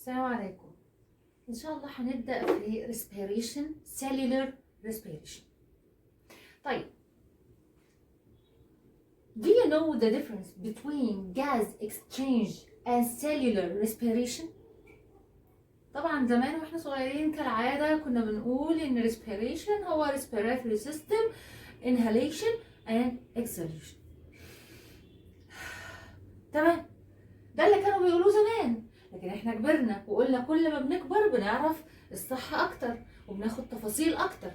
السلام عليكم. إن شاء الله هنبدأ في respiration, cellular respiration. طيب, do you know the difference between gas exchange and cellular respiration؟ طبعا زمان واحنا صغيرين كالعادة كنا بنقول إن respiration هو respiratory system, inhalation and exhalation. تمام، ده اللي كانوا بيقولوه زمان. لكن احنا كبرنا وقلنا كل ما بنكبر بنعرف الصحة أكتر وبناخد تفاصيل أكتر.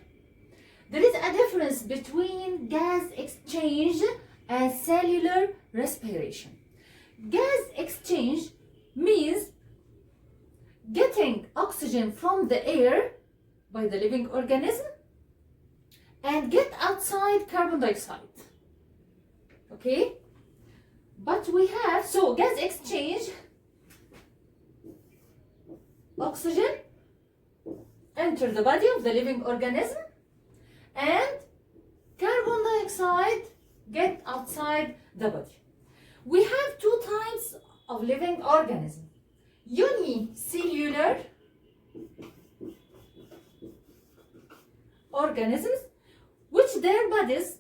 There is a difference between gas exchange and cellular respiration. Gas exchange means getting oxygen from the air by the living organism and get outside carbon dioxide. Okay? But we have, so gas exchange, oxygen enter the body of the living organism and carbon dioxide get outside the body. We have two types of living organism. Unicellular organisms, which their bodies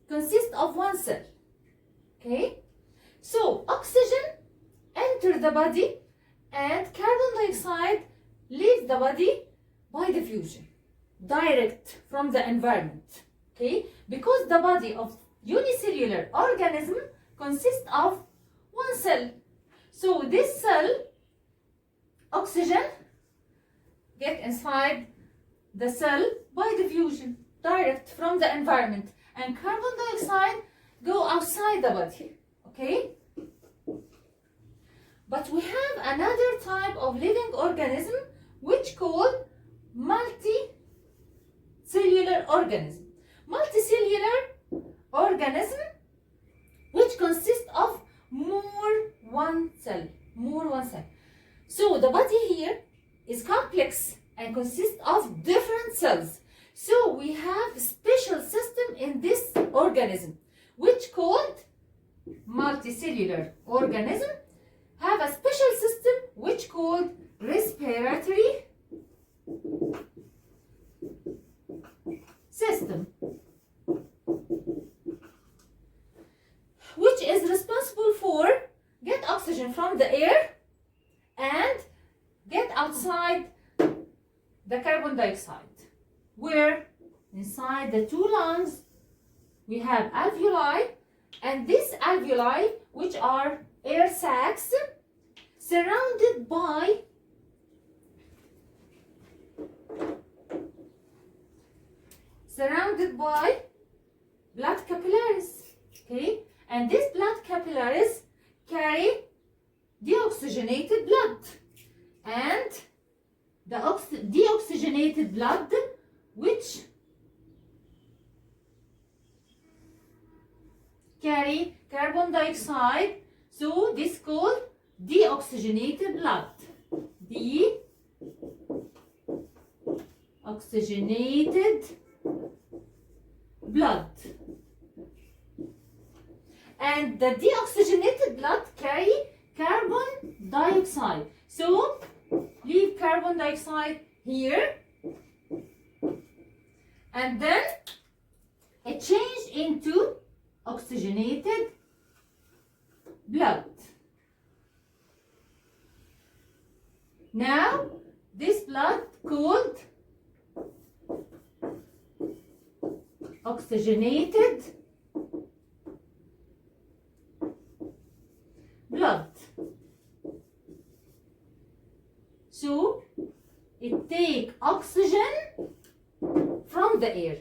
consist of one cell. Okay? So oxygen enter the body and carbon dioxide leaves the body by diffusion, direct from the environment. Okay? Because the body of unicellular organism consists of one cell. So this cell, oxygen get inside the cell by diffusion, direct from the environment, and carbon dioxide go outside the body. Okay? But we have another type of living organism which called multicellular organism. Multicellular organism which consists of more one cell. So the body here is complex and consists of different cells. So we have a special system in this organism which called multicellular organism have a special system which called respiratory system, which is responsible for get oxygen from the air and get outside the carbon dioxide, where inside the two lungs we have alveoli, and these alveoli, which are air sacs, surrounded by blood capillaries. Okay, and these blood capillaries carry deoxygenated blood, and the deoxygenated blood which carry carbon dioxide, so this called deoxygenated blood. Deoxygenated blood. And the deoxygenated blood carry carbon dioxide. So leave carbon dioxide here, and then it change into oxygenated blood. Now this blood called oxygenated blood. So it take oxygen from the air.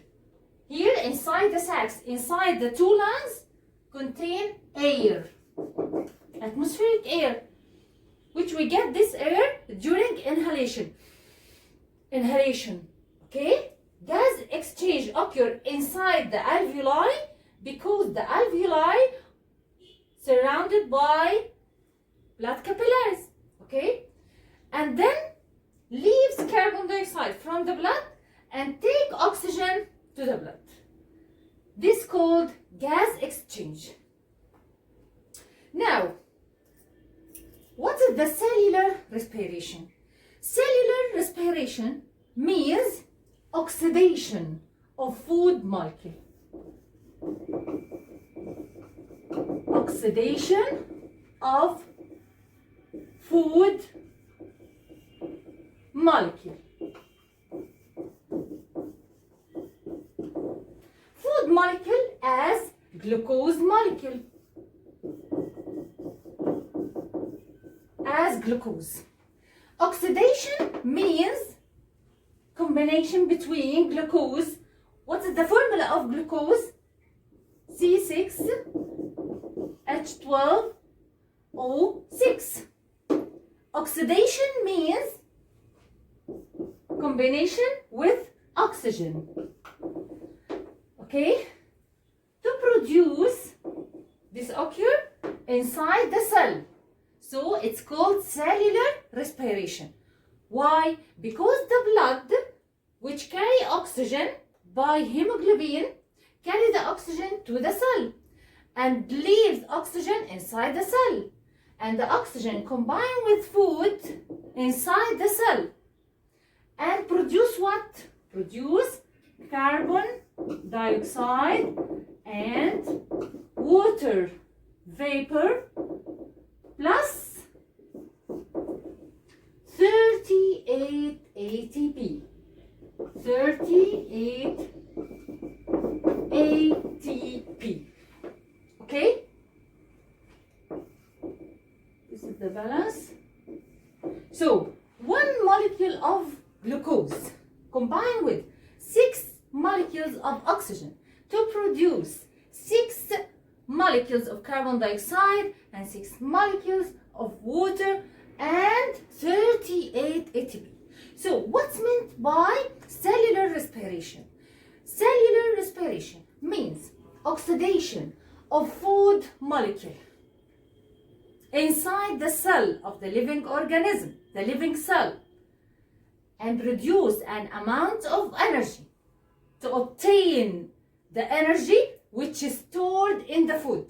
Here inside the sacs, inside the two lungs contain air, atmospheric air, which we get this air during inhalation. Okay? Gas exchange occur inside the alveoli because the alveoli surrounded by blood capillaries. Okay? And then leaves carbon dioxide from the blood and take oxygen to the blood. This called gas exchange. Now, what is the cellular respiration? respiration. Cellular respiration means oxidation of food molecule. Oxidation of food molecule. Food molecule as glucose molecule. As glucose. Oxidation means combination between glucose. What is the formula of glucose? C6H12O6. Oxidation means combination with oxygen. Okay? To produce, this occurs inside the cell. So it's called cellular respiration. Why? Because the blood, which carry oxygen by hemoglobin, carry the oxygen to the cell and leaves oxygen inside the cell. And the oxygen combine with food inside the cell and produce what? Produce carbon dioxide and water vapor plus 38 ATP. 38 ATP. Okay? This is the balance. So, one molecule of glucose combined with 6 molecules of oxygen to produce 6 molecules of carbon dioxide and 6 molecules of water and 38 ATP. So what's meant by cellular respiration? Cellular respiration means oxidation of food molecule inside the cell of the living organism, the living cell, and produce an amount of energy to obtain the energy which is stored in the food.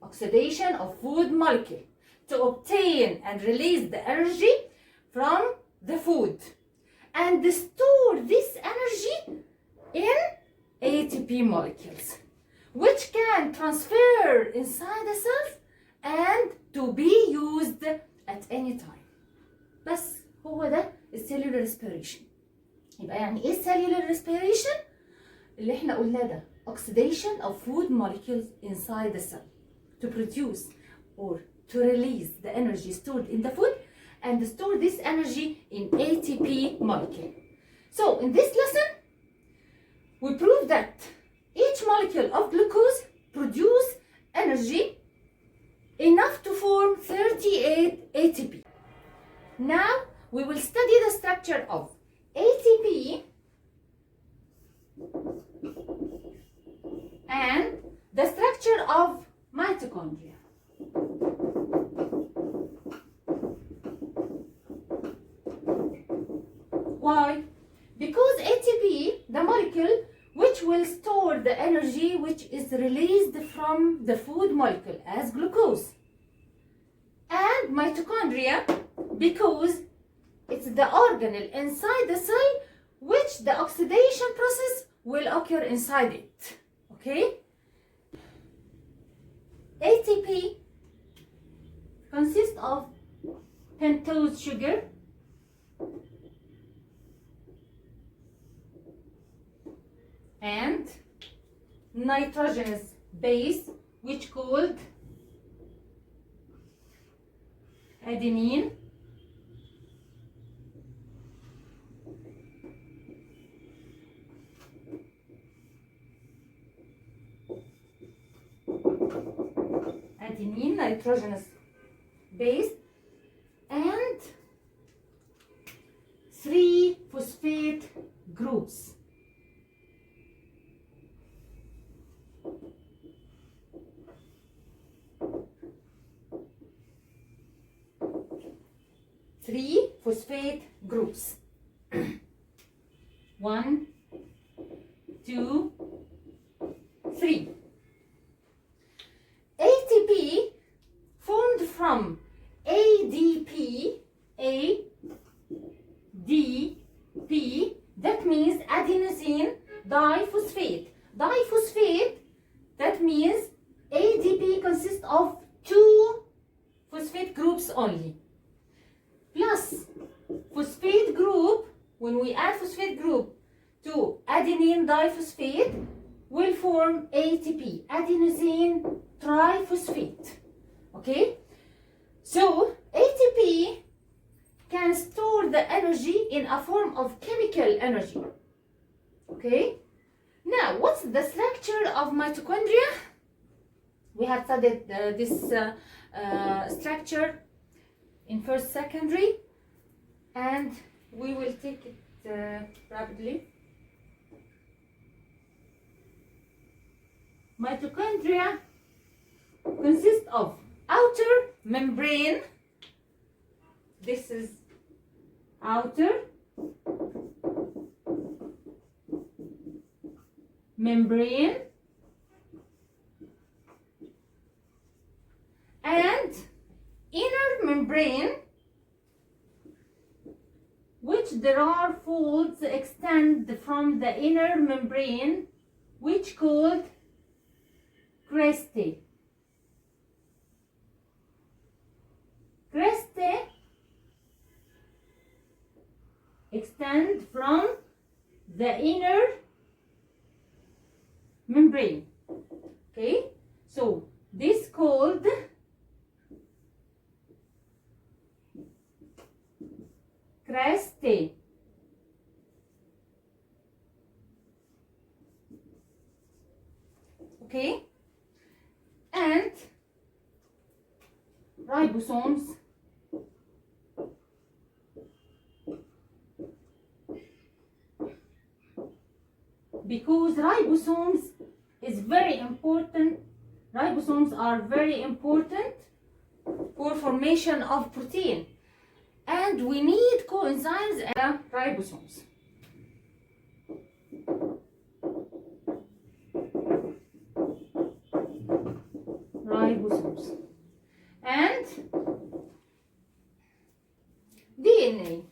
Oxidation of food molecule to obtain and release the energy from the food and store this energy in ATP molecules which can transfer inside the cells and to be used at any time. بس هو ده السيلولار ريسبيريشن. يبقى يعني ايه السيلولار ريسبيريشن؟ اللي احنا قلناه ده oxidation of food molecules inside the cell to produce or to release the energy stored in the food and store this energy in ATP molecule. So in this lesson we prove that each molecule of glucose produce energy enough to form 38 ATP. Now we will study the structure of ATP and the structure of mitochondria. Why? Because ATP, the molecule which will store the energy which is released from the food molecule as glucose. And mitochondria, because it's the organelle inside the cell which the oxidation process will occur inside it. Okay? ATP consists of pentose sugar and nitrogenous base which called adenine, nitrogenous base, and 3 phosphate groups. Three phosphate groups. 1, 2, 3. ATP formed from ADP ADP, that means adenosine diphosphate. Diphosphate, that means ADP consists of 2 phosphate groups only. Plus phosphate group, when we add phosphate group to adenine diphosphate, will form ATP, adenosine triphosphate. Okay? So ATP can store the energy in a form of chemical energy. Okay? Now, what's the structure of mitochondria? We have studied this structure in first secondary, and we will take it rapidly. Mitochondria consist of outer membrane. This is outer membrane and inner membrane, which there are folds extend from the inner membrane, which called crestae. Crestae extend from the inner membrane. Okay, so this called crestae. Okay, and ribosomes because ribosomes is very important. Ribosomes are very important for formation of protein, and we need coenzymes and ribosomes. Ribosomes and DNA.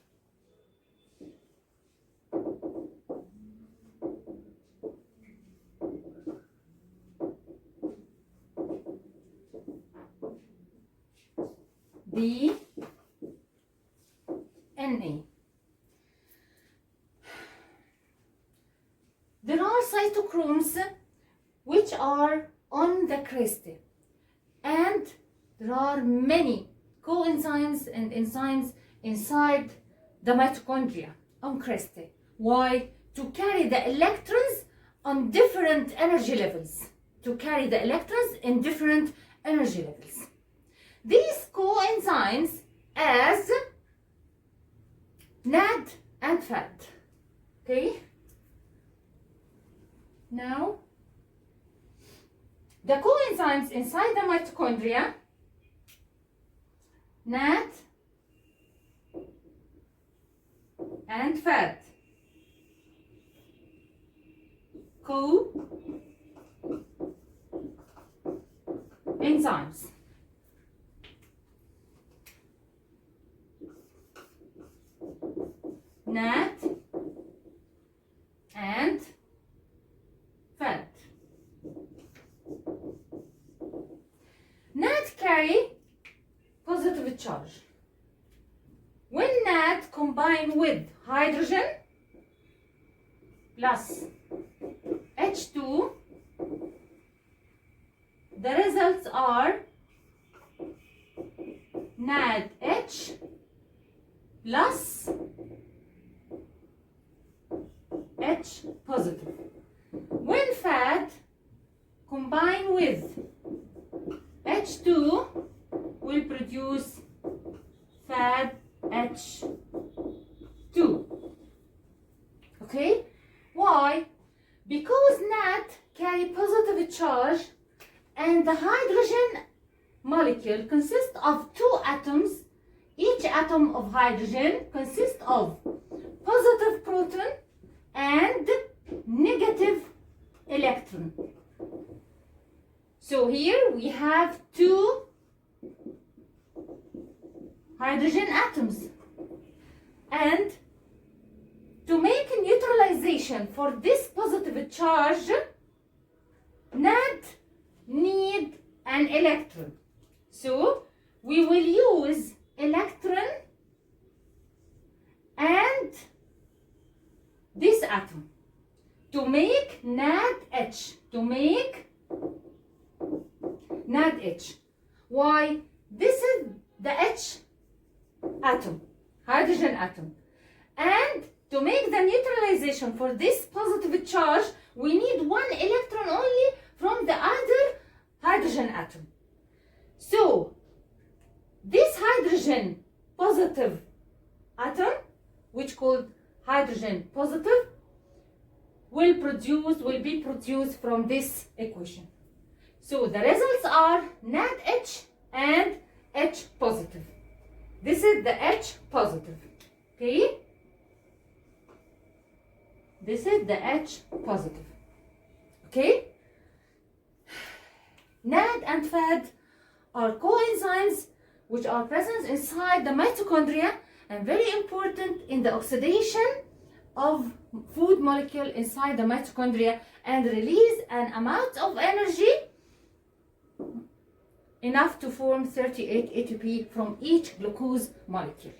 DNA. There are cytochromes which are on the crestae, and there are many coenzymes and enzymes inside the mitochondria on crestae. Why? To carry the electrons on different energy levels. To carry the electrons in different energy levels. These coenzymes as NAD and FAD. Okay? Now, the coenzymes inside the mitochondria, NAD and FAD, coenzymes. NAD and FAD. NAD carry positive charge. When NAD combine with hydrogen plus H2, the results are NADH plus H positive. When FAD combine with H2 will produce FADH2. Okay? Why? Because NAD carry positive charge and the hydrogen molecule consists of 2 atoms. Each atom of hydrogen consists of positive proton and negative electron. So here we have 2 hydrogen atoms, And to make a neutralization for this positive charge, NAD need an electron. So we will use electron and this atom to make NADH. Why? This is the H atom, hydrogen atom. And to make the neutralization for this positive charge, we need one electron only from the other hydrogen atom. So this hydrogen positive atom, which called hydrogen positive, will be produced from this equation. So the results are NADH and H positive. This is the H positive. Okay? This is the H positive. Okay? NAD and FAD are coenzymes which are present inside the mitochondria and very important in the oxidation of food molecule inside the mitochondria and release an amount of energy enough to form 38 ATP from each glucose molecule.